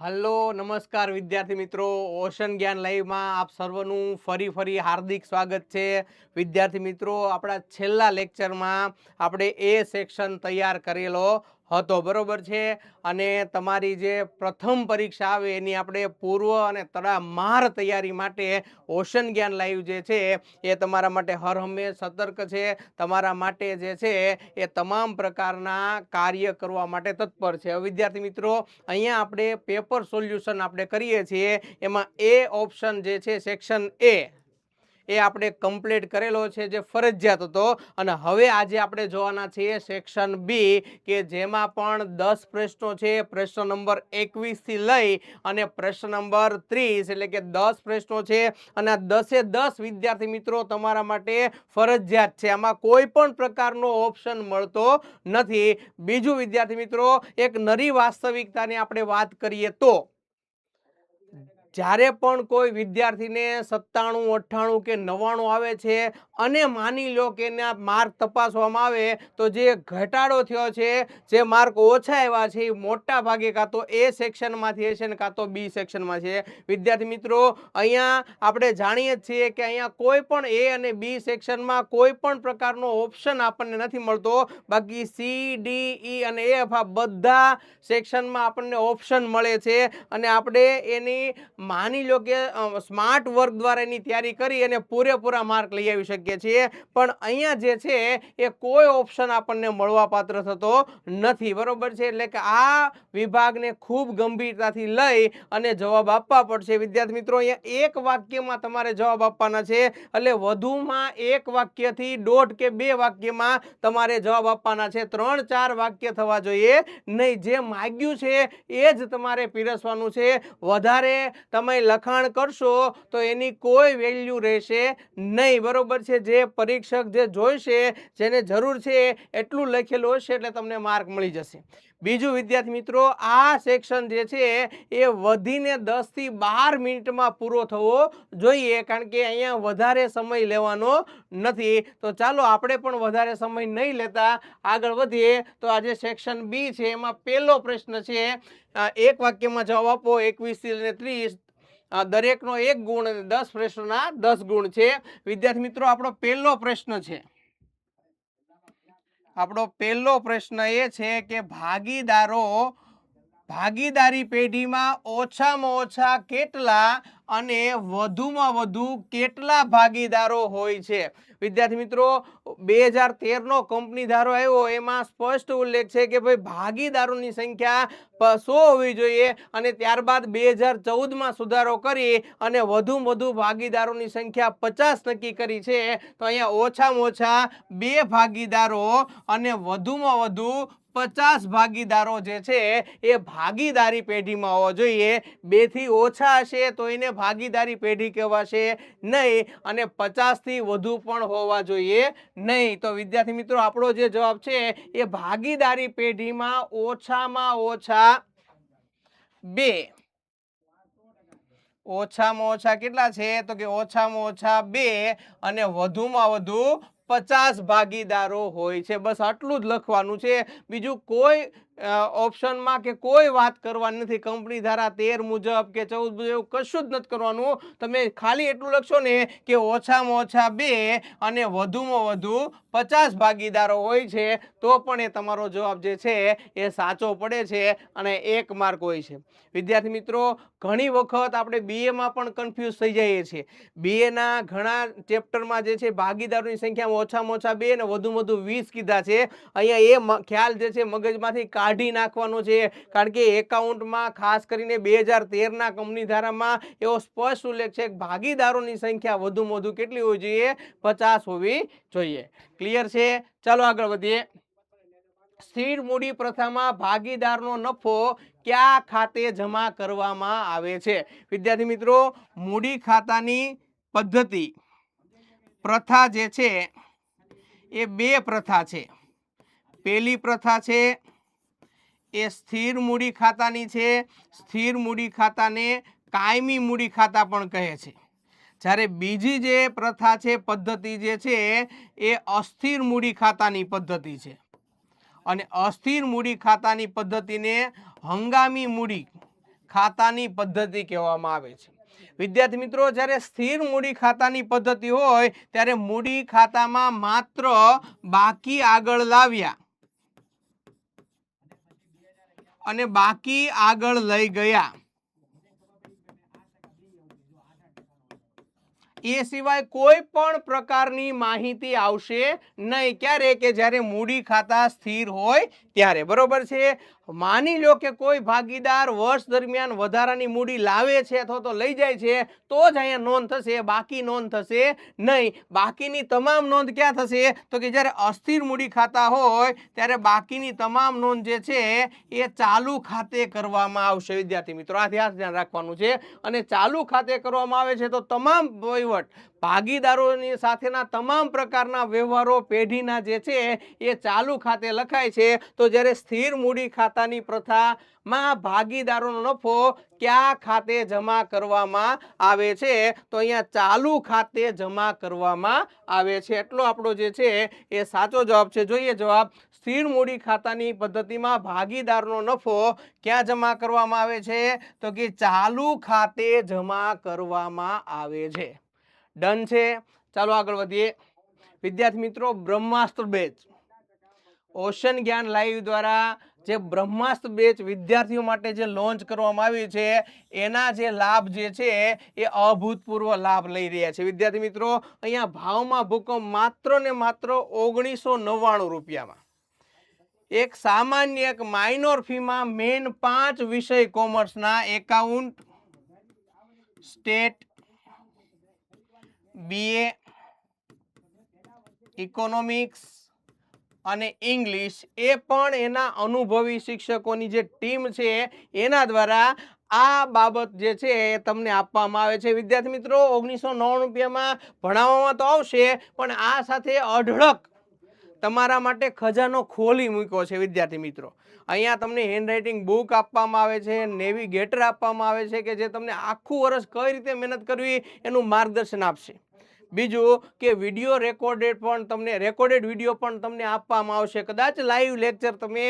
Hello નમસ્કાર વિદ્યાર્થી મિત્રો, ઓશન જ્ઞાન લાઈવમાં આપ સર્વનું ફરી હાર્દિક સ્વાગત છે। વિદ્યાર્થી મિત્રો, આપણા છેલ્લા લેક્ચરમાં આપણે એ સેક્શન તૈયાર કરેલો હતો, બરોબર છે। અને તમારી જે પ્રથમ પરીક્ષા આવે એની આપણે પૂર્વ અને તડામાર તૈયારી માટે ઓશન જ્ઞાન લાઈવ જે છે એ તમારા માટે હર હંમેશ સતર્ક છે। તમારા માટે જે છે એ તમામ પ્રકારના કાર્ય કરવા માટે તત્પર છે। વિદ્યાર્થી મિત્રો, અહીંયા આપણે પેપર સોલ્યુશન આપણે કરીએ છીએ, એમાં એ ઓપ્શન જે છે સેક્શન એ આપણે કમ્પ્લીટ કરેલો છે, જે ફરજિયાત હતો। અને હવે આજે આપણે જોવાના છીએ સેક્શન બી, કે જેમાં પણ 10 પ્રશ્નો છે। પ્રશ્ન નંબર 21 થી લઈ અને પ્રશ્ન નંબર 30, એટલે કે 10 પ્રશ્નો છે અને આ 10એ 10 વિદ્યાર્થી મિત્રો તમારા માટે ફરજિયાત છે। આમાં કોઈ પણ પ્રકારનો ઓપ્શન મળતો નથી। બીજું વિદ્યાર્થી મિત્રો, એક નરી વાસ્તવિકતાની આપણે વાત કરીએ તો જ્યારે પણ કોઈ વિદ્યાર્થીને 97, 98 કે 99 આવે છે અને માની લો કે એના માર્ક તપાસવામાં આવે તો જે ઘટાડો થયો છે, જે માર્ક ઓછા આવ્યા છે, એ મોટા ભાગે કાં તો એ સેક્શનમાંથી હશે ને કાં તો બી સેક્શનમાં છે। વિદ્યાર્થી મિત્રો, અહીંયા આપણે જાણીએ છીએ કે અહીંયા કોઈ પણ એ અને બી સેક્શનમાં કોઈ પણ પ્રકારનો ઓપ્શન આપણને નથી મળતો। બાકી સી, ડી, ઈ અને એફ આ બધા સેક્શનમાં આપણને ઓપ્શન મળે છે અને આપણે એની માની લો કે સ્માર્ટ વર્ક દ્વારા એની તૈયારી કરી અને પૂરેપૂરા માર્ક લઈ આવી શકીએ છીએ। પણ અહીંયા જે છે એ કોઈ ઓપ્શન આપણને મળવા પાત્ર થતો નથી, બરોબર છે। એટલે કે આ વિભાગને ખૂબ ગંભીરતાથી લઈ અને જવાબ આપવા પડશે। વિદ્યાર્થી મિત્રો, અહીંયા એક વાક્યમાં તમારે જવાબ આપવાના છે, એટલે વધુમાં એક વાક્યથી 1.5 કે 2 વાક્યમાં તમારે જવાબ આપવાના છે। 3-4 વાક્ય થવા જોઈએ નહીં। જે માગ્યું છે એ જ તમારે પીરસવાનું છે। વધારે તમે લખાણ કરશો તો એની કોઈ વેલ્યુ રહેશે નહીં, બરોબર છે। જે પરીક્ષક જે જોઈશે, જેને જરૂર છે એટલું લખેલું હશે એટલે તમને માર્ક મળી જશે। બીજું વિદ્યાર્થી મિત્રો, આ સેક્શન જે છે એ વધીને 10 થી 12 મિનિટમાં પૂરો થવો જોઈએ, કારણ કે અહીંયા વધારે સમય લેવાનો નથી। તો ચાલો આપણે પણ વધારે સમય નહીં લેતા આગળ વધીએ। તો આજે સેક્શન બી છે, એમાં પહેલો પ્રશ્ન છે, એક વાક્યમાં જવાબ આપો। 21 થી લઈને 30, દરેકનો 1 ગુણ અને 10 પ્રશ્નોના 10 ગુણ છે। વિદ્યાર્થી મિત્રો, આપણો પહેલો પ્રશ્ન છે, આપણો પહેલો પ્રશ્ન એ છે કે ભાગીદારી પેઢીમાં ઓછામાં ઓછા કેટલા અને વધુમાં વધુ કેટલા ભાગીદારો હોય છે? વિદ્યાર્થી મિત્રો, 2013નો કંપની ધારો આવ્યો, એમાં સ્પષ્ટ ઉલ્લેખ છે કે ભાઈ ભાગીદારોની સંખ્યા 100 હોવી જોઈએ અને ત્યારબાદ 2014માં સુધારો કરી અને વધુમાં વધુ ભાગીદારોની સંખ્યા 50 નક્કી કરી છે। તો અહીંયા ઓછામાં ઓછા 2 ભાગીદારો અને વધુમાં વધુ 50 ભાગીદારો જે છે એ ભાગીદારી પેઢીમાં હોવા જોઈએ। 2 થી ઓછા હશે તો એને ભાગીદારી પેઢી કહેવાશે નહીં અને 50 થી વધુ પણ હોવા જોઈએ નહીં। તો વિદ્યાર્થી મિત્રો, આપણો જે જવાબ છે એ ભાગીદારી પેઢીમાં ઓછામાં ઓછા 2, ઓછામાં ઓછા કેટલા છે? તો કે ઓછામાં ઓછા 2 અને વધુમાં વધુ 50 ભાગીદારો હોય છે। બસ આટલું જ લખવાનું છે, બીજું કોઈ ઓપ્શનમાં કે કોઈ વાત કરવાની નથી। કંપની ધારા 13 મુજબ કે 14 મુજબ એવું કશું જ નથી કરવાનું। તમે ખાલી એટલું લખશો ને કે ઓછામાં ઓછા 2 અને વધુમાં વધુ 50 ભાગીદારો હોય છે, તો પણ એ તમારો જવાબ જે છે એ સાચો પડે છે અને 1 માર્ક હોય છે। વિદ્યાર્થી મિત્રો, ઘણી વખત આપણે બીએમાં પણ કન્ફ્યુઝ થઈ જઈએ છીએ। બીએના ઘણા ચેપ્ટરમાં જે છે ભાગીદારોની સંખ્યામાં ઓછામાં ઓછા 2 અને વધુમાં વધુ 20 કીધા છે। અહીંયા એ ખ્યાલ જે છે મગજમાંથી કાઢી નાખવાનો છે, કારણ કે એકાઉન્ટમાં ખાસ કરીને 2013ના કંપની ધારામાં એવો સ્પષ્ટ ઉલ્લેખ છે કે ભાગીદારોની સંખ્યા વધુમાં વધુ કેટલી હોવી જોઈએ? 50 હોવી જોઈએ। ક્લિયર છે? ચાલો આગળ વધીએ। સ્થિર મૂડી પ્રથામાં ભાગીદારનો નફો કયા ખાતે જમા કરવામાં આવે છે? વિદ્યાર્થી મિત્રો, મૂડી ખાતાની પદ્ધતિ પ્રથા જે છે એ 2 પ્રથા છે। પહેલી પ્રથા છે એ સ્થિર મૂડી ખાતાની છે। સ્થિર મૂડી ખાતાને કાયમી મૂડી ખાતા પણ કહે છે। જ્યારે બીજી જે પ્રથા છે, પદ્ધતિ જે છે એ અસ્થિર મૂડી ખાતાની પદ્ધતિ છે અને અસ્થિર મૂડી ખાતાની પદ્ધતિને હંગામી મૂડી ખાતાની પદ્ધતિ કહેવામાં આવે છે। વિદ્યાર્થી મિત્રો, જ્યારે સ્થિર મૂડી ખાતાની પદ્ધતિ હોય ત્યારે મૂડી ખાતામાં માત્ર બાકી આગળ લાવ્યા અને બાકી આગળ લઈ ગયા, એ સિવાય કોઈ પણ પ્રકારની માહિતી આવશે નહીં। ક્યારે? કે જ્યારે મૂડી ખાતા સ્થિર હોય ત્યારે, બરોબર છે। માની લો કે કોઈ ભાગીદાર વર્ષ દરમિયાન વધારાની મૂડી લાવે છે અથવા તો લઈ જાય છે તો જ અહીંયા નોંધ થશે, બાકી નોંધ થશે નહીં। બાકીની તમામ નોંધ ક્યાં થશે? તો કે જ્યારે અસ્થિર મૂડી ખાતા હોય ત્યારે બાકીની તમામ નોંધ જે છે એ ચાલુ ખાતે કરવામાં આવશે। વિદ્યાર્થી મિત્રો, આ ધ્યાન રાખવાનું છે। અને ચાલુ ખાતે કરવામાં આવે છે તો તમામ વહીવટ, ભાગીદારોની સાથેના તમામ પ્રકારના વ્યવહારો પેઢીના જે છે એ ચાલુ ખાતે લખાય છે। તો જ્યારે સ્થિર મૂડી ખાતાની પ્રથામાં ભાગીદારોનો નફો કયા ખાતે જમા કરવામાં આવે છે? તો અહીંયા ચાલુ ખાતે જમા કરવામાં આવે છે। એટલો આપણો જે છે એ સાચો જવાબ છે। જોઈએ જવાબ, સ્થિર મૂડી ખાતાની પદ્ધતિમાં ભાગીદારનો નફો ક્યાં જમા કરવામાં આવે છે? તો કે ચાલુ ખાતે જમા કરવામાં આવે છે। ડન છે। ચાલો આગળ વધીએ। વિદ્યાર્થી મિત્રો, બ્રહ્માસ્ત્ર બેચ, ઓશન જ્ઞાન લાઈવ દ્વારા જે બ્રહ્માસ્ત્ર બેચ વિદ્યાર્થીઓ માટે જે લોન્ચ કરવામાં આવ્યું છે એના જે લાભ જે છે એ અભૂતપૂર્વ લાભ લઈ રહ્યા છે। વિદ્યાર્થી મિત્રો, અહીંયા ભાવમાં ભૂકંપ માત્ર ને માત્ર 1999 રૂપિયામાં, એક સામાન્ય એક માઇનોર ફીમાં મેન 5 વિષય કોમર્સના એકાઉન્ટ, સ્ટેટ, બીએ, ઇકોનોમિક્સ અને ઇંગ્લિશ, એ પણ એના અનુભવી શિક્ષકોની જે ટીમ છે એના દ્વારા આ બાબત જે છે એ તમને આપવામાં આવે છે। વિદ્યાર્થી મિત્રો, 1999 રૂપિયામાં ભણાવવામાં તો આવશે, પણ આ સાથે અઢળક તમારા માટે ખજાનો ખોલી મૂક્યો છે। વિદ્યાર્થી મિત્રો, અહીંયા તમને હેન્ડરાઇટિંગ બુક આપવામાં આવે છે, નેવિગેટર આપવામાં આવે છે કે જે તમને આખું વર્ષ કઈ રીતે મહેનત કરવી એનું માર્ગદર્શન આપશે। બીજું કે વિડીયો રેકોર્ડેડ વિડીયો પણ તમને આપવામાં આવશે। કદાચ લાઈવ લેક્ચર તમે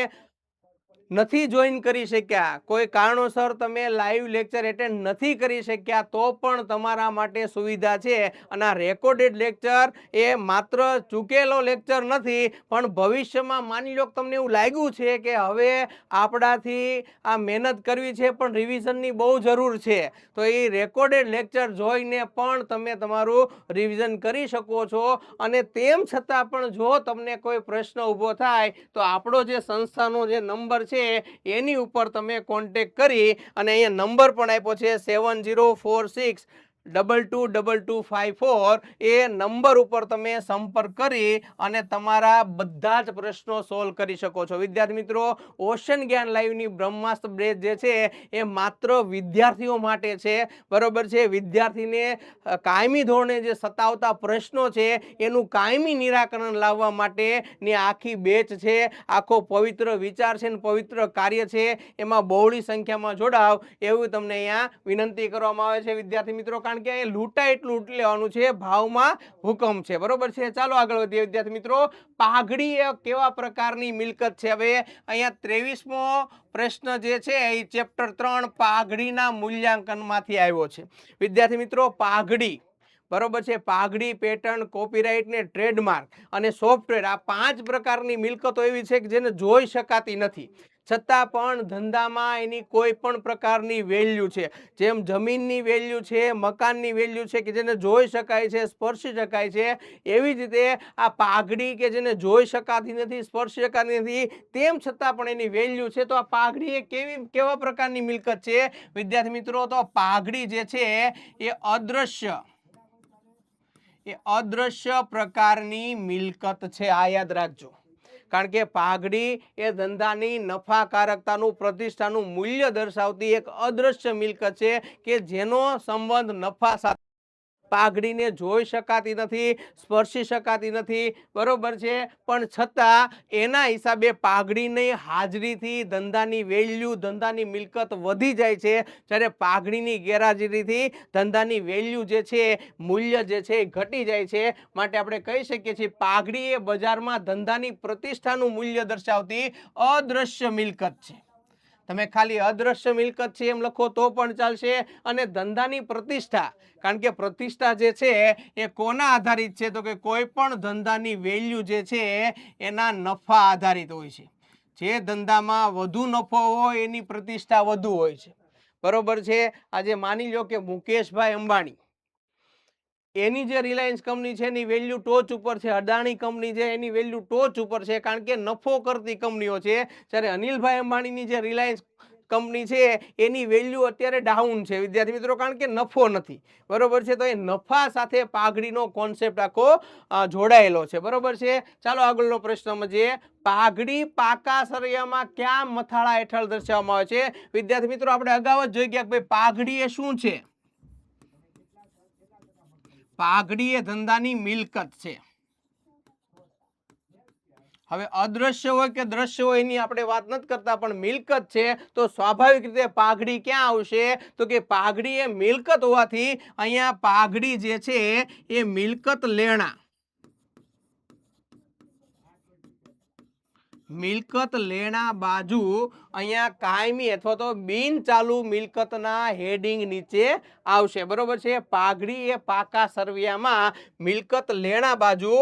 નથી જોઈન કરી શક્યા, કોઈ કારણોસર તમે લાઈવ લેક્ચર એટેન્ડ નથી કરી શક્યા, તો પણ તમારા માટે સુવિધા છે। અને આ રેકોર્ડેડ લેક્ચર એ માત્ર ચૂકેલો લેક્ચર નથી, પણ ભવિષ્યમાં માની લો તમને એવું લાગ્યું છે કે હવે આપણાથી આ મહેનત કરવી છે પણ રિવિઝનની બહુ જરૂર છે, તો એ રેકોર્ડેડ લેક્ચર જોઈને પણ તમે તમારું રિવિઝન કરી શકો છો। અને તેમ છતાં પણ જો તમને કોઈ પ્રશ્ન ઊભો થાય તો આપણો જે સંસ્થાનો જે નંબર છે એની ઉપર તમે કોન્ટેક્ટ કરી, અને અહીંયા નંબર પણ આપ્યો છે 7046 222254, એ નંબર ઉપર તમે સંપર્ક કરી અને તમારા બધા જ પ્રશ્નો સોલ્વ કરી શકો છો। વિદ્યાર્થી મિત્રો, ઓશન જ્ઞાન લાઈવની બ્રહ્માસ્ત્ર બેચ જે છે એ માત્ર વિદ્યાર્થીઓ માટે છે, બરોબર છે। વિદ્યાર્થીને કાયમી ધોરણે જે સતાવતા પ્રશ્નો છે એનું કાયમી નિરાકરણ લાવવા માટેની આખી બેચ છે, આખો પવિત્ર વિચાર છે, પવિત્ર કાર્ય છે। એમાં બહોળી સંખ્યામાં જોડાવ એવું તમને અહીંયા વિનંતી કરવામાં આવે છે વિદ્યાર્થી મિત્રો, કારણ કે લૂંટાય એટલું લૂંટી લેવાનું છે, ભાવમાં હુકમ છે, બરોબર છે। ચાલો આગળ વધીએ વિદ્યાર્થી મિત્રો। પાઘડી એ કેવા પ્રકારની મિલકત છે? હવે અહીંયા 23મો પ્રશ્ન જે છે એ ચેપ્ટર 3 પાઘડીના મૂલ્યાંકનમાંથી આવ્યો છે। વિદ્યાર્થી મિત્રો, પાઘડી, બરોબર છે, પાઘડી, પેટર્ન, કોપીરાઇટ ને ટ્રેડમાર્ક અને સોફ્ટવેર, આ 5 પ્રકારની મિલકતો એવી છે કે જેને જોઈ શકાતી નથી, છતાં પણ ધંધામાં એની કોઈ પણ પ્રકારની વેલ્યુ છે। જેમ જમીનની વેલ્યુ છે, મકાનની વેલ્યુ છે કે જેને જોઈ શકાય છે, સ્પર્શી શકાય છે, એવી જ રીતે આ પાઘડી કે જેને જોઈ શકાતી નથી, સ્પર્શી શકાતી નથી, તેમ છતાં પણ એની વેલ્યુ છે। તો આ પાઘડી એ કેવા પ્રકારની મિલકત છે વિદ્યાર્થી મિત્રો? તો પાઘડી જે છે એ અદ્રશ્ય પ્રકારની મિલકત છે, આ યાદ રાખજો। કારણ કે પાઘડી એ ધંધાની નફાકારકતાનું, પ્રતિષ્ઠાનું મૂલ્ય દર્શાવતી એક અદ્રશ્ય મિલકત છે કે જેનો સંબંધ નફા સાથે, પાઘડીને જોઈ શકાતી નથી, સ્પર્શી શકાતી નથી, બરોબર છે, પણ છતાં એના હિસાબે પાઘડીની હાજરીથી ધંધાની વેલ્યુ, ધંધાની મિલકત વધી જાય છે, જ્યારે પાઘડીની ગેરહાજરીથી ધંધાની વેલ્યુ જે છે, મૂલ્ય જે છે એ ઘટી જાય છે। માટે આપણે કહી શકીએ છીએ પાઘડી એ બજારમાં ધંધાની પ્રતિષ્ઠાનું મૂલ્ય દર્શાવતી અદ્રશ્ય મિલકત છે। તમે ખાલી અદ્રશ્ય મિલકત છે એમ લખો તો પણ ચાલશે, અને ધંધાની પ્રતિષ્ઠા, કારણ કે પ્રતિષ્ઠા જે છે એ કોના આધારિત છે, તો કે કોઈ પણ ધંધાની વેલ્યુ જે છે એના નફા આધારિત હોય છે. જે ધંધામાં વધુ નફો હોય એની પ્રતિષ્ઠા વધુ હોય છે, બરોબર છે. આજે માની લો કે મુકેશભાઈ અંબાણી, એની જે રિલાયન્સ કંપની છે એની વેલ્યુ ટોચ ઉપર છે, અદાણી કંપની છે એની વેલ્યુ ટોચ ઉપર છે, કારણ કે નફો કરતી કંપનીઓ છે. જ્યારે અનિલભાઈ અંબાણીની જે રિલાયન્સ કંપની છે એની વેલ્યુ અત્યારે ડાઉન છે વિદ્યાર્થી મિત્રો, કારણ કે નફો નથી, બરોબર છે. તો એ નફા સાથે પાઘડીનો કોન્સેપ્ટ આખો જોડાયેલો છે, બરોબર છે. ચાલો આગળનો પ્રશ્ન સમજીએ. પાઘડી પાકા સળિયામાં કયા મથાળા હેઠળ દર્શાવવામાં આવે છે? વિદ્યાર્થી મિત્રો આપણે અગાઉ જ જોઈ ગયા કે ભાઈ પાઘડી એ શું છે? પાઘડી એ ધંધાની મિલકત છે. હવે અદ્રશ્ય હોય કે દ્રશ્ય હોય એની આપણે વાત નથી કરતા, પણ મિલકત છે તો સ્વાભાવિક રીતે પાઘડી ક્યાં આવશે? તો કે પાઘડી એ મિલકત હોવાથી અહીંયા પાઘડી જે છે એ મિલકત લેણા, મિલકત લેણા બાજુ અહીંયા કાયમી અથવા તો બિન ચાલુ મિલકતના હેડિંગ નીચે આવશે, બરોબર છે. પાઘડી એ પાકા સરવૈયામાં મિલકત લેણા બાજુ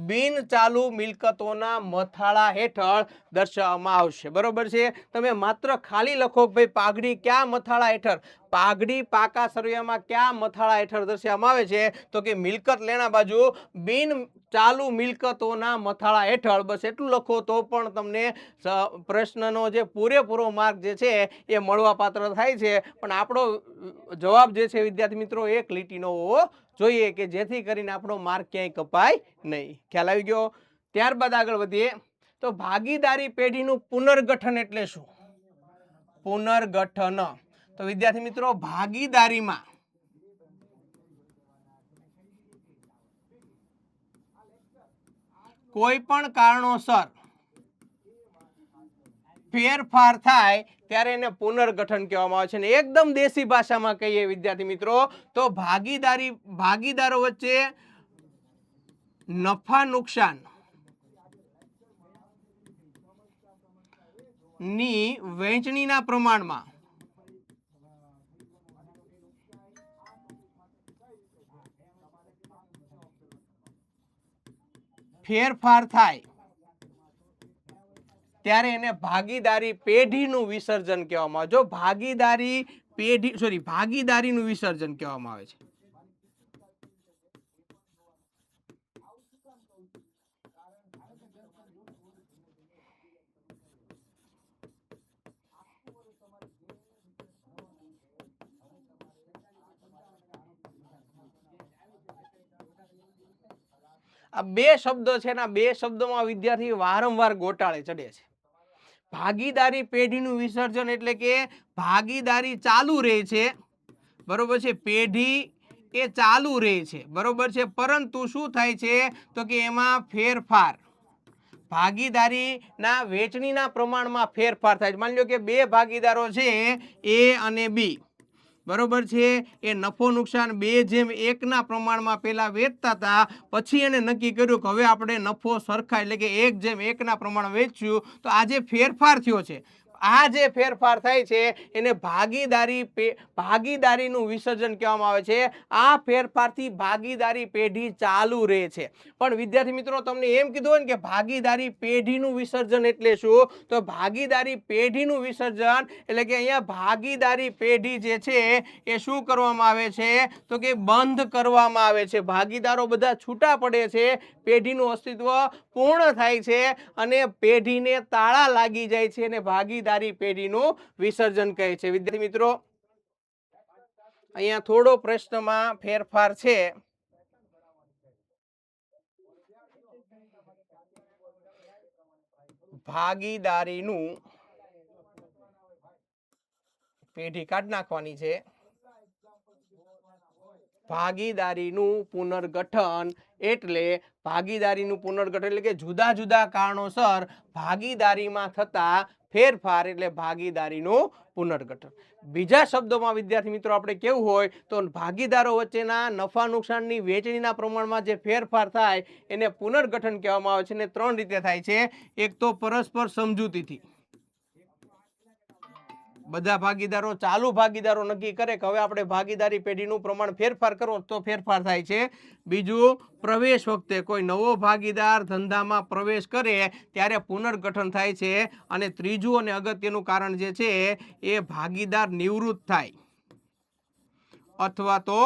બિન ચાલુ મિલકતોના મથાળા હેઠળ દર્શાવવામાં આવશે, બરોબર છે. તમે માત્ર ખાલી લખો ભાઈ પાઘડી કયા મથાળા હેઠળ, પાઘડી પાકા સરવૈયામાં કયા મથાળા હેઠળ દર્શાવવામાં આવે છે? તો કે મિલકત લેણા બાજુ બિન ચાલુ મિલકતોના મથાળા હેઠળ, બસ એટલું લખો તો પણ તમને પ્રશ્નનો જે પૂરેપૂરો માર્ક જે છે એ મળવા પાત્ર થાય છે. પણ આપણો જવાબ જે છે વિદ્યાર્થી મિત્રો એક લીટીનો હોવો જોઈએ, કે જેથી કરીને આપણો માર્ક ક્યાંય કપાય નહીં. ખ્યાલ આવી ગયો? ત્યારબાદ આગળ વધીએ તો ભાગીદારી પેઢીનું પુનર્ગઠન એટલે શું? પુનર્ગઠન, તો વિદ્યાર્થી મિત્રો ભાગીદારીમાં કોઈ પણ કારણોસર ફેરફાર થાય ત્યારે એને પુનર્ગઠન કહેવામાં આવે છે. અને એકદમ દેશી ભાષામાં કહીએ વિદ્યાર્થી મિત્રો તો ભાગીદારો વચ્ચે નફા નુકસાન ની વહેંચણીના પ્રમાણમાં ફેરફાર થાય ત્યારે એને ભાગીદારી પેઢીનું વિસર્જન કહેવામાં આવે. જો ભાગીદારીનું વિસર્જન કહેવામાં આવે છે. આ બે શબ્દો છે ને, બે શબ્દોમાં વિદ્યાર્થી વારંવાર ગોટાળે ચડે છે. ભાગીદારી પેઢીનું વિસર્જન એટલે કે ભાગીદારી ચાલુ રહે છે, બરોબર છે, પેઢી એ ચાલુ રહે છે, બરોબર છે, પરંતુ શું થાય છે તો કે એમાં ફેરફાર, ભાગીદારીના વહેંચણીના પ્રમાણમાં ફેરફાર થાય છે. માની લો કે બે ભાગીદારો છે એ અને બી, બરોબર છે, એ નફો નુકસાન 2:1 પ્રમાણમાં પેલા વેચતા હતા, પછી એને નક્કી કર્યું કે હવે આપણે નફો સરખા એટલે કે 1:1 પ્રમાણ વેચ્યું. તો આ જે ફેરફાર થયો છે, આ જે ફેરફાર થાય છે એને ભાગીદારીનું વિસર્જન કહેવામાં આવે છે. આ ફેરફારથી ભાગીદારી પેઢી ચાલુ રહે છે. પણ વિદ્યાર્થી મિત્રો તમને એમ કીધું હોય ને કે ભાગીદારી પેઢીનું વિસર્જન એટલે શું? તો ભાગીદારી પેઢીનું વિસર્જન એટલે કે અહીંયા ભાગીદારી પેઢી જે છે એ શું કરવામાં આવે છે? તો કે બંધ કરવામાં આવે છે. ભાગીદારો બધા છૂટા પડે છે, પેઢીનું અસ્તિત્વ પૂર્ણ થાય છે અને પેઢીને તાળા લાગી જાય છે, અને ભાગીદારી પેઢીનું વિસર્જન કહે છે. વિદ્યાર્થી મિત્રો અહીંયા થોડો પ્રશ્નમાં ફેરફાર છે. ભાગીદારીનું પેઢી કાઢી નાખવાની છે. ભાગીદારીનું પુનર્ગઠન એટલે કે જુદા જુદા કારણોસર ભાગીદારીમાં થતા ફેરફાર એટલે ભાગીદારીનું પુનર્ગઠન. બીજા શબ્દોમાં વિદ્યાર્થી મિત્રો આપણે કેવું હોય તો ભાગીદારો વચ્ચેના નફા નુકસાનની વહેંચણીના પ્રમાણમાં જે ફેરફાર થાય એને પુનર્ગઠન કહેવામાં આવે છે. અને 3 રીતે થાય છે. એક તો પરસ્પર સમજૂતીથી, બધા ભાગીદારો ચાલુ ભાગીદારો નક્કી કરે કે હવે આપણે ભાગીદારી પેઢીનું પ્રમાણ ફેરફાર કરવો તો ફેરફાર થાય છે. બીજું, પ્રવેશ વખતે કોઈ નવો ભાગીદાર ધંધામાં પ્રવેશ કરે ત્યારે પુનર્ગઠન થાય છે. અને ત્રીજું અને અગત્યનું કારણ જે છે એ ભાગીદાર નિવૃત્ત થાય અથવા તો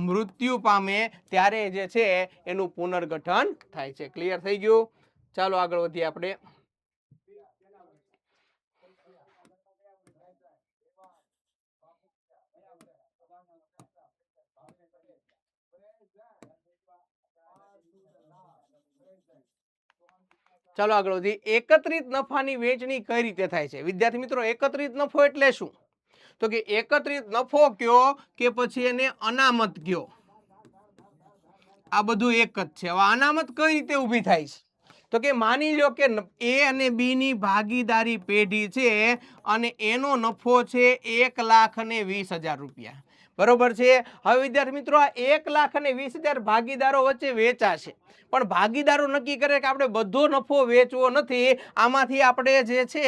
મૃત્યુ પામે ત્યારે જે છે એનું પુનર્ગઠન થાય છે. ક્લિયર થઈ ગયું? ચાલો આગળ વધીએ આપણે. ચાલો આગળ વધી. એકત્રિત નફાની વહેંચણી કઈ રીતે થાય છે? વિદ્યાર્થી મિત્રો, એકત્રિત નફો એટલે શું? તો કે એકત્રિત નફો કયો કે પછી એને અનામત કયો, આ બધું એક જ છે. હવે અનામત કઈ રીતે ઊભી થાય છે? તો કે માની લો કે એ અને બી ની ભાગીદારી પેઢી છે અને એનો નફો છે 1,20,000 રૂપિયા. બરોબર છે. હવે વિદ્યાર્થી મિત્રો, આ 1,20,000 ભાગીદારો વચ્ચે વેચાશે, પણ ભાગીદારો નક્કી કરે કે આપણે બધો નફો વેચવો નથી, આમાંથી આપણે જે છે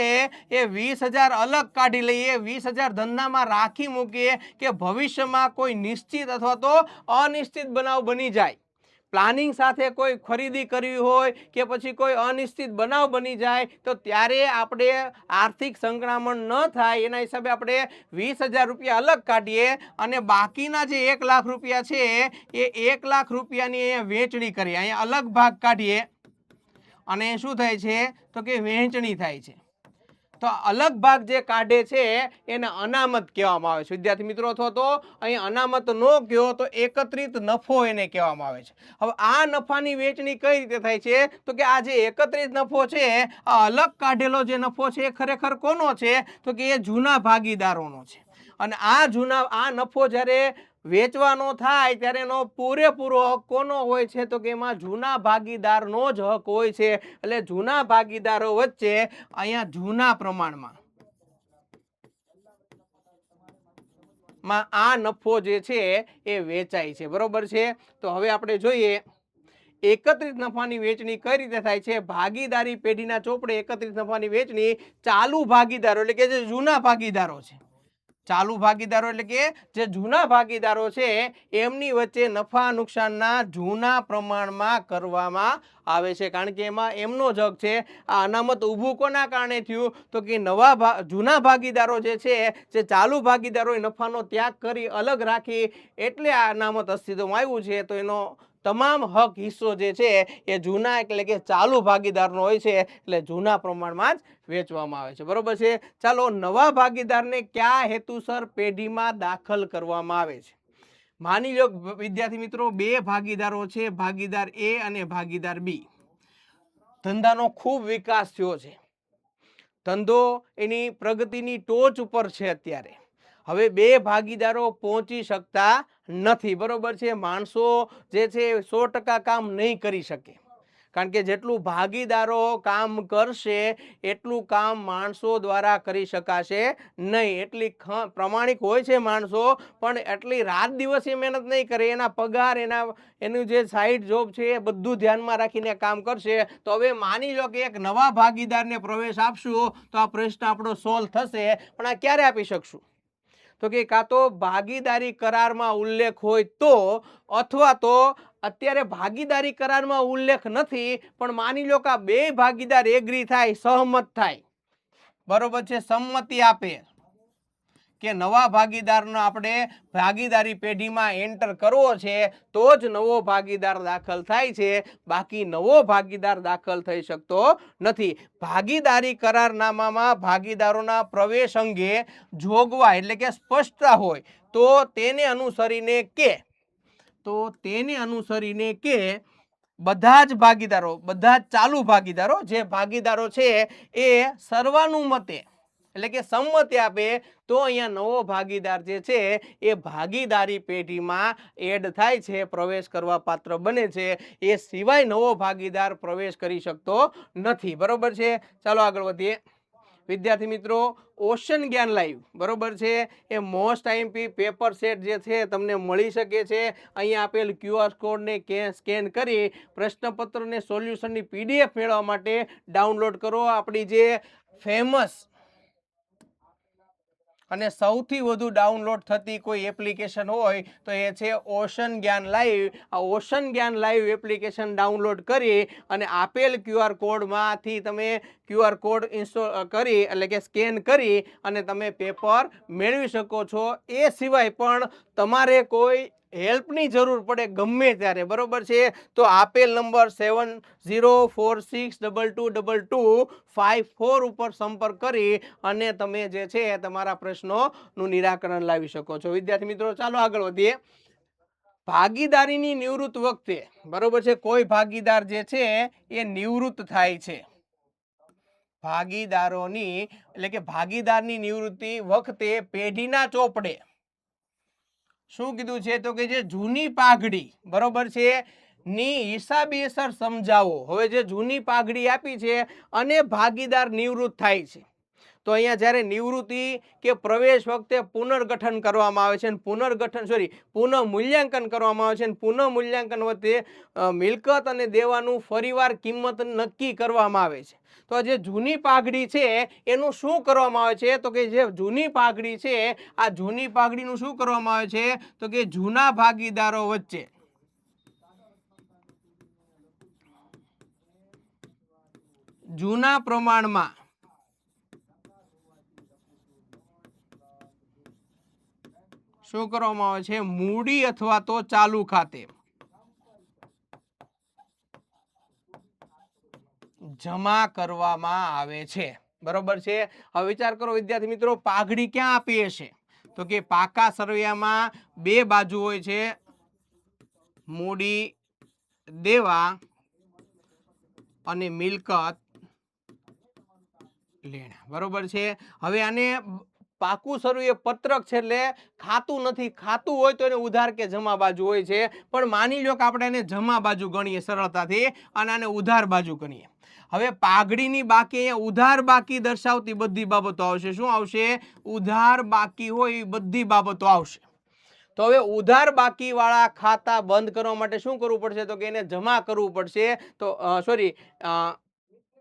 એ 20,000 અલગ કાઢી લઈએ, 20,000 ધંધામાં રાખી મૂકીએ કે ભવિષ્યમાં કોઈ નિશ્ચિત અથવા તો અનિશ્ચિત બનાવ બની જાય, પ્લાનિંગ સાથે કોઈ ખરીદી કરવી હોય કે પછી કોઈ અનિશ્ચિત બનાવ બની જાય તો ત્યારે આપણે આર્થિક સંકળામણ ન થાય એના હિસાબે આપણે 20,000 રૂપિયા અલગ કાઢીએ અને બાકીના જે 1,00,000 રૂપિયા છે એ 1,00,000 રૂપિયાની અહીંયા વહેંચણી કરીએ, અહીંયા અલગ ભાગ કાઢીએ અને શું થાય છે તો કે વહેંચણી થાય છે. તો અલગ ભાગ જે કાઢે છે એને અનામત કહેવામાં આવે છે વિદ્યાર્થી મિત્રો, અથવા તો અહીં અનામત નો કહો તો એકત્રિત નફો એને કહેવામાં આવે છે. હવે આ નફાની વહેંચણી કઈ રીતે થાય છે? તો કે આ જે એકત્રિત નફો છે, આ અલગ કાઢેલો જે નફો છે એ ખરેખર કોનો છે? તો કે એ જૂના ભાગીદારોનો છે. અને આ નફો જ્યારે વેચવાનો થાય ત્યારે એનો પૂરેપૂરો હક કોનો હોય છે? તો કે એમાં જૂના ભાગીદારનો જ હક હોય છે. એટલે જૂના ભાગીદારો વચ્ચે અહીંયા જૂના પ્રમાણમાં આ નફો જે છે એ વેચાય છે. બરોબર છે. તો હવે આપણે જોઈએ એકત્રિત નફાની વહેંચણી કઈ રીતે થાય છે. ભાગીદારી પેઢીના ચોપડે એકત્રિત નફાની વહેંચણી ચાલુ ભાગીદારો એટલે કે જે જૂના ભાગીદારો છે, ચાલુ ભાગીદારો એટલે કે જે જૂના ભાગીદારો છે એમની વચ્ચે નફા નુકસાનના જૂના પ્રમાણમાં કરવામાં આવે છે, કારણ કે એમાં એમનો જ હક છે. આ અનામત ઊભું કોના કારણે થયું? તો કે જૂના ભાગીદારો જે છે, જે ચાલુ ભાગીદારોએ નફાનો ત્યાગ કરી અલગ રાખી એટલે આ અનામત અસ્તિત્વમાં આવ્યું છે. તો એનો તમામ હક હિસ્સો જે છે એ જૂના એટલે કે ચાલુ ભાગીદારનો હોય છે, એટલે જૂના પ્રમાણમાં જ વેચવામાં આવે છે. બરોબર છે. ચાલો, નવા ભાગીદારને કયા હેતુસર પેઢીમાં દાખલ કરવામાં આવે છે? માની લો વિદ્યાર્થી મિત્રો, બે ભાગીદારો છે, ભાગીદાર એ અને ભાગીદાર બી. ધંધાનો ખૂબ વિકાસ થયો છે, ધંધો એની પ્રગતિની ટોચ ઉપર છે અત્યારે. હવે બે ભાગીદારો પહોંચી શકતા નથી. બરોબર છે. માણસો જે છે 100% કામ નહીં કરી શકે, કારણ કે જેટલું ભાગીદારો કામ કરશે એટલું કામ માણસો દ્વારા કરી શકાશે નહીં. એટલી પ્રમાણિક હોય છે માણસો, પણ એટલી રાત દિવસ એ મહેનત નહીં કરે. એના પગાર, એનું જે સાઈડ જોબ છે એ બધું ધ્યાનમાં રાખીને કામ કરશે. તો હવે માની લો કે એક નવા ભાગીદારને પ્રવેશ આપશું તો આ પ્રશ્ન આપણો સોલ્વ થશે. પણ આ ક્યારે આપી શકશું? તો કે કાં તો ભાગીદારી કરારમાં ઉલ્લેખ હોય તો, અથવા તો અત્યારે ભાગીદારી કરારમાં ઉલ્લેખ નથી પણ માની લો કે આ બે ભાગીદાર એગ્રી થાય, સહમત થાય, બરોબર છે, સંમતિ આપે કે નવા ભાગીદારનો આપણે ભાગીદારી પેઢીમાં એન્ટર કરવો છે તો જ નવો ભાગીદાર દાખલ થાય છે, બાકી નવો ભાગીદાર દાખલ થઈ શકતો નથી. ભાગીદારી કરારનામામાં ભાગીદારોના પ્રવેશ અંગે જોગવાઈ એટલે કે સ્પષ્ટતા હોય તો તેને અનુસરીને કે બધા જ ભાગીદારો, બધા જ ચાલુ ભાગીદારો, જે ભાગીદારો છે એ સર્વાનુમતે એટલે કે સંમતિ આપે તો અહીંયા નવો ભાગીદાર જે છે એ ભાગીદારી પેઢીમાં એડ થાય છે, પ્રવેશ કરવા પાત્ર બને છે. એ સિવાય નવો ભાગીદાર પ્રવેશ કરી શકતો નથી. બરોબર છે. ચાલો આગળ વધીએ. વિદ્યાર્થી મિત્રો, ઓશન જ્ઞાન લાઈવ, બરોબર છે, એ મોસ્ટ આઈએમપી પેપર સેટ જે છે તમને મળી શકે છે. અહીંયા આપેલ QR કોડને સ્કેન કરી પ્રશ્નપત્રને સોલ્યુશનની PDF મેળવવા માટે ડાઉનલોડ કરો. આપણી જે ફેમસ અને સૌથી વધુ ડાઉનલોડ થતી કોઈ એપ્લિકેશન હોય તો એ છે ઓશન જ્ઞાન લાઈવ. આ ઓશન જ્ઞાન લાઈવ એપ્લિકેશન ડાઉનલોડ કરી અને આપેલ QR કોડમાંથી તમે QR કોડ ઇન્સ્ટોલ કરી એટલે કે સ્કેન કરી અને તમે પેપર મેળવી શકો છો. એ સિવાય પણ તમારે કોઈ હેલ્પની જરૂર પડે ગમે ત્યારે, બરોબર છે, તો આપેલ નંબર 7046222254 ઉપર સંપર્ક કરી અને તમે જે છે તમારા પ્રશ્નોનું નિરાકરણ લાવી શકો છો. વિદ્યાર્થી મિત્રો, ચાલો આગળ વધીએ. ભાગીદારીની નિવૃત્ત વખતે, બરોબર છે, કોઈ ભાગીદાર જે છે એ નિવૃત્ત થાય છે. ભાગીદારોની એટલે કે ભાગીદારની નિવૃત્તિ વખતે પેઢીના ચોપડે શું કીધું છે તો કે જે જૂની પાઘડી, બરોબર છે, ની હિસાબીસર સમજાવો. હવે જે જૂની પાઘડી આપી છે અને ભાગીદાર નિવૃત્ત થાય છે તો અહીંયા જ્યારે નિવૃત્તિ કે પ્રવેશ વખતે પુનર્ગઠન કરવામાં આવે છે, પુનઃ મૂલ્યાંકન કરવામાં આવે છે, અને પુનઃ મૂલ્યાંકન વખતે મિલકત અને દેવાનું ફરીવાર કિંમત નક્કી કરવામાં આવે છે. તો જે જૂની પાઘડી છે એનું શું કરવામાં આવે છે તો કે જે જૂની પાઘડી છે આ જૂની પાઘડીનું શું કરવામાં આવે છે તો કે જૂના ભાગીદારો વચ્ચે જૂના પ્રમાણમાં શું કરવામાં આવે છે, મૂડી અથવા તો ચાલુ ખાતે જમા કરવામાં આવે છે. બરોબર છે. હવે વિચાર કરો વિદ્યાર્થી મિત્રો, પાઘડી ક્યાં આપી હશે તો કે પાકા સરવૈયામાં બે બાજુ હોય છે, મૂડી દેવા અને મિલકત લેણા. બરોબર છે. હવે આને પાકું સરવૈયું પત્રક છે એટલે ખાતું નથી. ખાતું હોય તો એને ઉધાર કે જમા બાજુ હોય છે, પણ માની લો કે આપણે એને જમા બાજુ ગણીએ સરળતાથી અને આને ઉધાર બાજુ ગણીએ. હવે પાઘડીની બાકી અહીંયા ઉધાર બાકી દર્શાવતી બધી બાબતો આવશે. શું આવશે? ઉધાર બાકી હોય એ બધી બાબતો આવશે. તો હવે ઉધાર બાકી વાળા ખાતા બંધ કરવા માટે શું કરવું પડશે તો કે એને જમા કરવું પડશે. તો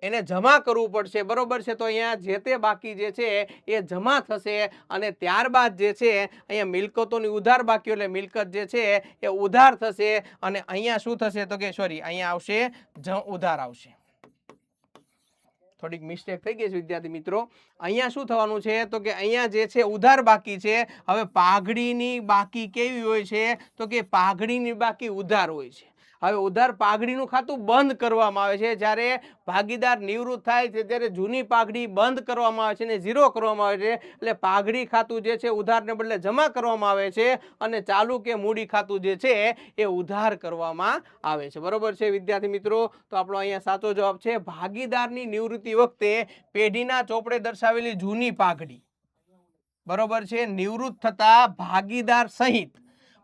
એને જમા કરવું પડશે. બરોબર છે. તો અહીંયા જે તે બાકી જે છે એ જમા થશે અને ત્યારબાદ જે છે અહીંયા મિલકતોની ઉધાર બાકી એટલે મિલકત જે છે એ ઉધાર થશે અને અહીંયા શું થશે તો કે અહીંયા આવશે ઉધાર આવશે. થોડીક મિસ્ટેક થઈ ગઈ છે વિદ્યાર્થી મિત્રો. અહીંયા શું થવાનું છે તો કે અહીંયા જે છે ઉધાર બાકી છે. હવે પાઘડીની બાકી કેવી હોય છે તો કે પાઘડીની બાકી ઉધાર હોય છે. હવે ઉધાર પાઘડીનું ખાતું બંધ કરવામાં આવે છે. જ્યારે ભાગીદાર નિવૃત્ત થાય છે ત્યારે જૂની પાઘડી બંધ કરવામાં આવે છે અને ઝીરો કરવામાં આવે છે. એટલે પાઘડી ખાતું જે છે ઉધારને બદલે જમા કરવામાં આવે છે અને ચાલુ કે મૂડી ખાતું જે છે એ ઉધાર કરવામાં આવે છે. બરોબર છે વિદ્યાર્થી મિત્રો. તો આપણો અહીંયા સાચો જવાબ છે ભાગીદારની નિવૃત્તિ વખતે પેઢીના ચોપડે દર્શાવેલી જૂની પાઘડી, બરોબર છે, નિવૃત્ત થતા ભાગીદાર સહિત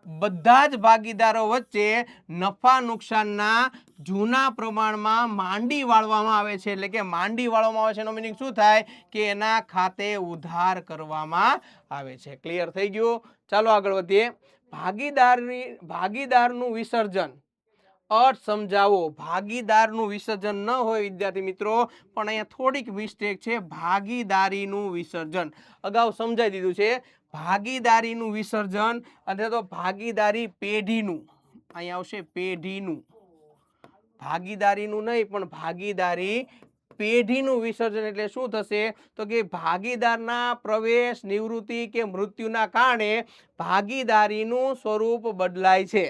બધા જ ભાગીદારો વચ્ચે નફા નુકસાનના જૂના પ્રમાણમાં માંડી વાળવામાં આવે છે. એટલે કે માંડી વાળવામાં આવે છે એનો મીનિંગ શું થાય કે એના ખાતે ઉધાર કરવામાં આવે છે. ક્લિયર થઈ ગયું? ચાલો આગળ વધીએ. ભાગીદારનું વિસર્જન અર્થ સમજાવો. ભાગીદારનું વિસર્જન ન હોય વિદ્યાર્થી મિત્રો, પણ અહીંયા થોડીક મિસ્ટેક છે. ભાગીદારીનું વિસર્જન અગાઉ સમજાવી દીધું છે. ભાગીદારીનું વિસર્જન અથવા તો ભાગીદારી પેઢીનું, અહીંયા આવશે પેઢીનું, ભાગીદારીનું નહીં પણ ભાગીદારી પેઢીનું વિસર્જન. એટલે શું થશે તો કે ભાગીદારના પ્રવેશ, નિવૃત્તિ કે મૃત્યુના કારણે ભાગીદારીનું સ્વરૂપ બદલાય છે.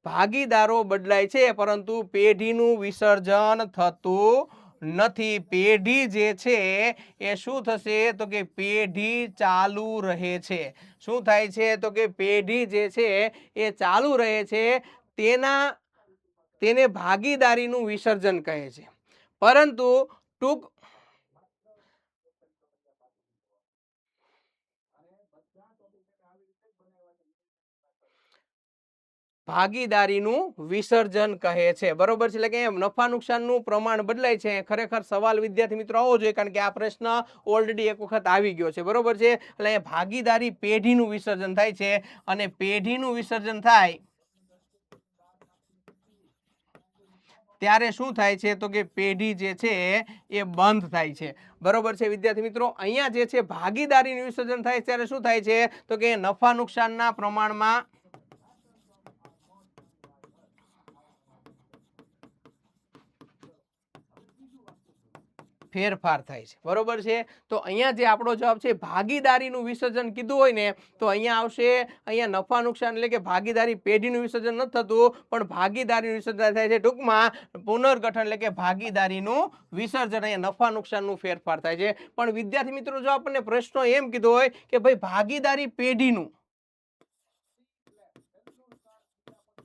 ભાગીદારો બદલાય છે પરંતુ પેઢીનું વિસર્જન થતું નથી. પેઢી જે છે એ શું થશે તો કે પેઢી ચાલુ રહે છે. શું થાય છે તો કે પેઢી જે છે એ ચાલુ રહે છે. તેને ભાગીદારીનું વિસર્જન કહે છે. પરંતુ ટૂંક ભાગીદારીનું વિસર્જન કહે છે. બરોબર છે. એટલે કે નફા નુકસાનનું પ્રમાણ બદલાય છે. ખરેખર સવાલ વિદ્યાર્થી મિત્રો આવો જોઈએ, કારણ કે આ પ્રશ્ન ઓલરેડી એક વખત આવી ગયો છે. બરોબર છે. એટલે ભાગીદારી પેઢીનું વિસર્જન થાય છે અને પેઢીનું વિસર્જન થાય ત્યારે શું થાય છે તો કે પેઢી જે છે એ બંધ થાય છે બરોબર છે વિદ્યાર્થી મિત્રો અહીંયા જે છે ભાગીદારીનું વિસર્જન થાય ત્યારે શું થાય છે તો કે નફા નુકસાનના પ્રમાણમાં ફેરફાર થાય છે બરોબર છે તો અહીંયા જે આપણો જવાબ છે ભાગીદારીનું વિસર્જન કીધું હોય ને તો અહીંયા આવશે અહીંયા નફા નુકસાન એટલે કે ભાગીદારી પેઢીનું વિસર્જન નથી થતું પણ ભાગીદારીનું વિસર્જન થાય છે ટૂંકમાં પુનર્ગઠન એટલે કે ભાગીદારીનું વિસર્જન અહીંયા નફા નુકસાનનું ફેરફાર થાય છે પણ વિદ્યાર્થી મિત્રો જો આપણને પ્રશ્ન એમ કીધો હોય કે ભાઈ ભાગીદારી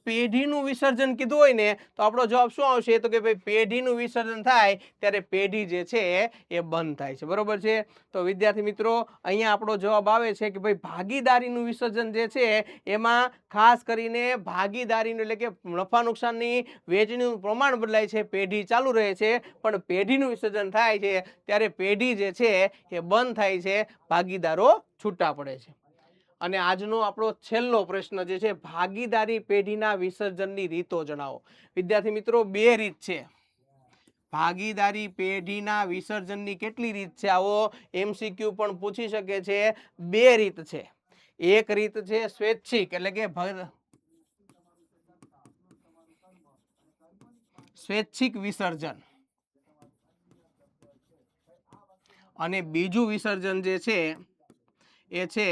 પેઢીનું વિસર્જન કીધું હોય ને તો આપણો જવાબ શું આવશે તો કે ભાઈ પેઢીનું વિસર્જન થાય ત્યારે પેઢી જે છે એ બંધ થાય છે બરોબર છે તો વિદ્યાર્થી મિત્રો અહીંયા આપણો જવાબ આવે છે કે ભાઈ ભાગીદારીનું વિસર્જન જે છે એમાં ખાસ કરીને ભાગીદારીનું એટલે કે નફા નુકસાનની વેચણીનું પ્રમાણ બદલાય છે પેઢી ચાલુ રહે છે પણ પેઢીનું વિસર્જન થાય છે ત્યારે પેઢી જે છે એ બંધ થાય છે ભાગીદારો છૂટા પડે છે અને આજનો આપણો છેલ્લો પ્રશ્ન જે છે ભાગીદારી પેઢીના વિસર્જનની રીતો જણાવો વિદ્યાર્થી મિત્રો બે રીત છે ભાગીદારી પેઢીના વિસર્જનની કેટલી રીત છે આવો એમસીક્યુ પણ પૂછી શકે છે બે રીત છે એક રીત છે સ્વૈચ્છિક એટલે કે સ્વૈચ્છિક વિસર્જન અને બીજું વિસર્જન જે છે એ છે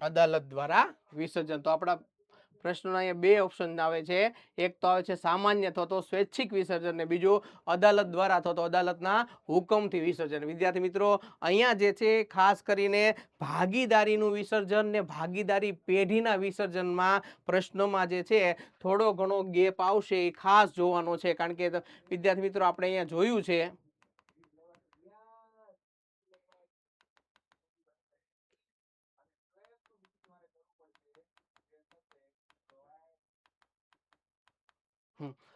અદાલત દ્વારા વિસર્જન તો આપણા પ્રશ્નોના અહીંયા બે ઓપ્શન આવે છે એક તો આવે છે સામાન્ય અથવા તો સ્વૈચ્છિક વિસર્જન ને બીજું અદાલત દ્વારા અથવા તો અદાલતના હુકમથી વિસર્જન વિદ્યાર્થી મિત્રો અહીંયા જે છે ખાસ કરીને ભાગીદારીનું વિસર્જન ને ભાગીદારી પેઢીના વિસર્જનમાં પ્રશ્નોમાં જે છે થોડો ઘણો ગેપ આવશે એ ખાસ જોવાનો છે કારણ કે વિદ્યાર્થી મિત્રો આપણે અહીંયા જોયું છે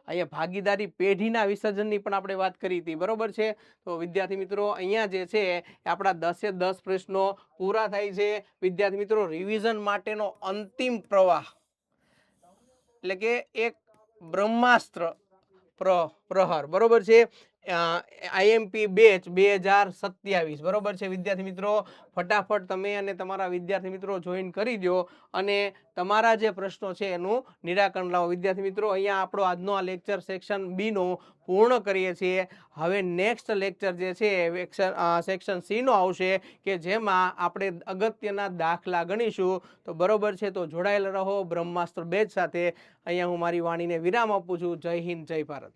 અહીંયા ભાગીદારી પેઢીના વિસર્જનની પણ આપણે વાત કરી હતી બરોબર છે તો વિદ્યાર્થી મિત્રો અહીંયા જે છે આપણા 10 એ 10 પ્રશ્નો પૂરા થાય છે વિદ્યાર્થી મિત્રો રિવિઝન માટેનો અંતિમ પ્રવાહ એટલે કે એક બ્રહ્માસ્ત્ર પ્રહર બરોબર છે આઈએમપી બેચ 2027 બરોબર છે વિદ્યાર્થી મિત્રો ફટાફટ તમે અને તમારા વિદ્યાર્થી મિત્રો જોઈન કરી દો અને તમારા જે પ્રશ્નો છે એનું નિરાકરણ લાવો વિદ્યાર્થી મિત્રો અહીંયા આપણો આજનો આ લેક્ચર સેક્શન બી નો પૂર્ણ કરીએ છીએ હવે નેક્સ્ટ લેક્ચર જે છે સેક્શન સી નો આવશે કે જેમાં આપણે અગત્યના દાખલા ગણીશું તો બરોબર છે તો જોડાયેલા રહો બ્રહ્માસ્ત્ર બેચ સાથે અહીંયા હું મારી વાણીને વિરામ આપું છું જય હિન્દ જય ભારત